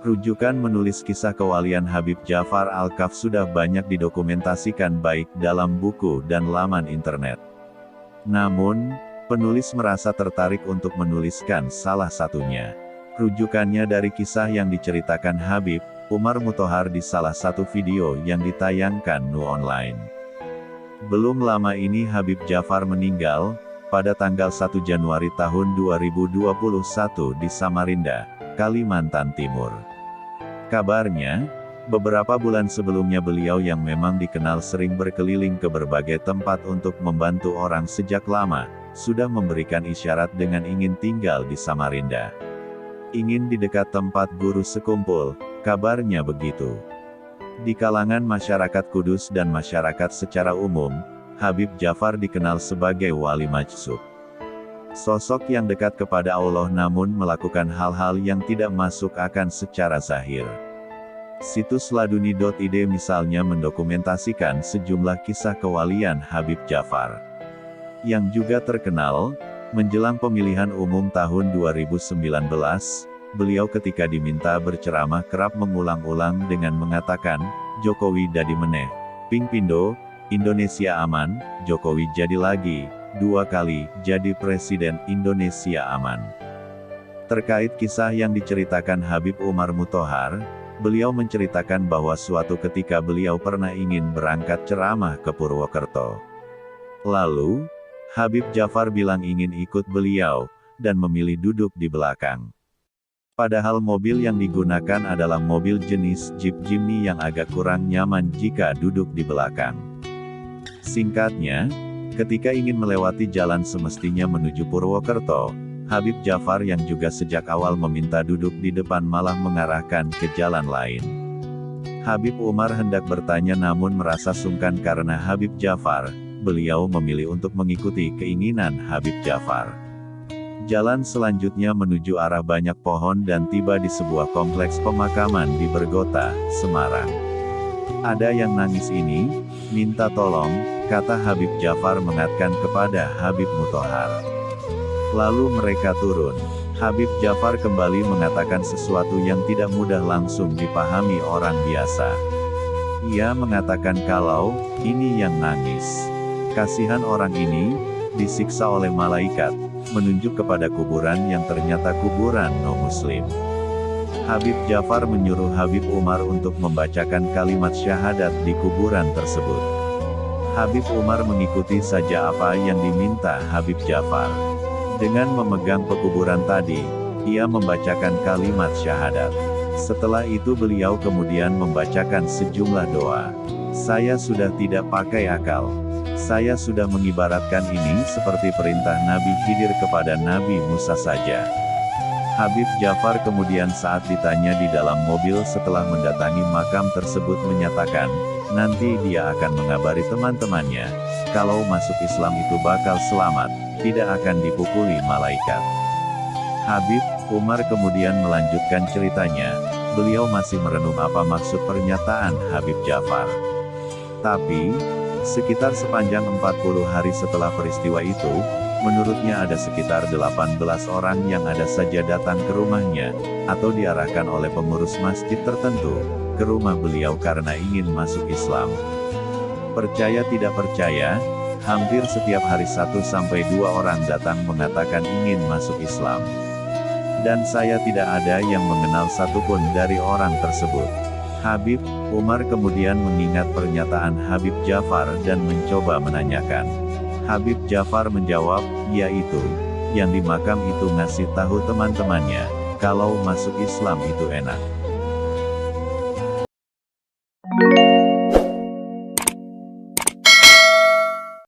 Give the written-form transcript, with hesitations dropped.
Rujukan menulis kisah kewalian Habib Ja'far Al-Kaf sudah banyak didokumentasikan baik dalam buku dan laman internet. Namun, penulis merasa tertarik untuk menuliskan salah satunya. Rujukannya dari kisah yang diceritakan Habib Umar Muthohar di salah satu video yang ditayangkan Nu Online. Belum lama ini Habib Ja'far meninggal, pada tanggal 1 Januari tahun 2021 di Samarinda, Kalimantan Timur. Kabarnya, beberapa bulan sebelumnya beliau yang memang dikenal sering berkeliling ke berbagai tempat untuk membantu orang sejak lama, sudah memberikan isyarat dengan ingin tinggal di Samarinda. Ingin di dekat tempat guru sekumpul, kabarnya begitu. Di kalangan masyarakat Kudus dan masyarakat secara umum, Habib Ja'far dikenal sebagai wali majzub. Sosok yang dekat kepada Allah namun melakukan hal-hal yang tidak masuk akal secara zahir. Situs laduni.id misalnya mendokumentasikan sejumlah kisah kewalian Habib Ja'far. Yang juga terkenal, menjelang pemilihan umum tahun 2019, beliau ketika diminta berceramah kerap mengulang-ulang dengan mengatakan, Jokowi dadi meneh, ping pindo, Indonesia aman, Jokowi jadi lagi, 2 kali, jadi Presiden Indonesia aman. Terkait kisah yang diceritakan Habib Umar Muthohar, beliau menceritakan bahwa suatu ketika beliau pernah ingin berangkat ceramah ke Purwokerto. Lalu, Habib Ja'far bilang ingin ikut beliau, dan memilih duduk di belakang. Padahal mobil yang digunakan adalah mobil jenis Jeep Jimny yang agak kurang nyaman jika duduk di belakang. Singkatnya, ketika ingin melewati jalan semestinya menuju Purwokerto, Habib Ja'far yang juga sejak awal meminta duduk di depan malah mengarahkan ke jalan lain. Habib Umar hendak bertanya namun merasa sungkan karena Habib Ja'far, beliau memilih untuk mengikuti keinginan Habib Ja'far. Jalan selanjutnya menuju arah banyak pohon dan tiba di sebuah kompleks pemakaman di Bergota, Semarang. Ada yang nangis ini, minta tolong, kata Habib Ja'far mengingatkan kepada Habib Muthohar. Lalu mereka turun. Habib Ja'far kembali mengatakan sesuatu yang tidak mudah langsung dipahami orang biasa. Ia mengatakan kalau, ini yang nangis. Kasihan orang ini, disiksa oleh malaikat, menunjuk kepada kuburan yang ternyata kuburan non-muslim. Habib Ja'far menyuruh Habib Umar untuk membacakan kalimat syahadat di kuburan tersebut. Habib Umar mengikuti saja apa yang diminta Habib Ja'far. Dengan memegang pekuburan tadi, ia membacakan kalimat syahadat. Setelah itu beliau kemudian membacakan sejumlah doa. Saya sudah tidak pakai akal. Saya sudah mengibaratkan ini seperti perintah Nabi Khidir kepada Nabi Musa saja. Habib Ja'far kemudian saat ditanya di dalam mobil setelah mendatangi makam tersebut menyatakan, nanti dia akan mengabari teman-temannya, kalau masuk Islam itu bakal selamat, tidak akan dipukuli malaikat. Habib Umar kemudian melanjutkan ceritanya, beliau masih merenung apa maksud pernyataan Habib Ja'far. Tapi, sekitar sepanjang 40 hari setelah peristiwa itu, menurutnya ada sekitar 18 orang yang ada saja datang ke rumahnya, atau diarahkan oleh pengurus masjid tertentu, ke rumah beliau karena ingin masuk Islam. Percaya tidak percaya, hampir setiap hari 1-2 orang datang mengatakan ingin masuk Islam. Dan saya tidak ada yang mengenal satupun dari orang tersebut. Habib Umar kemudian mengingat pernyataan Habib Ja'far dan mencoba menanyakan. Habib Ja'far menjawab, yaitu, yang di makam itu ngasih tahu teman-temannya, kalau masuk Islam itu enak.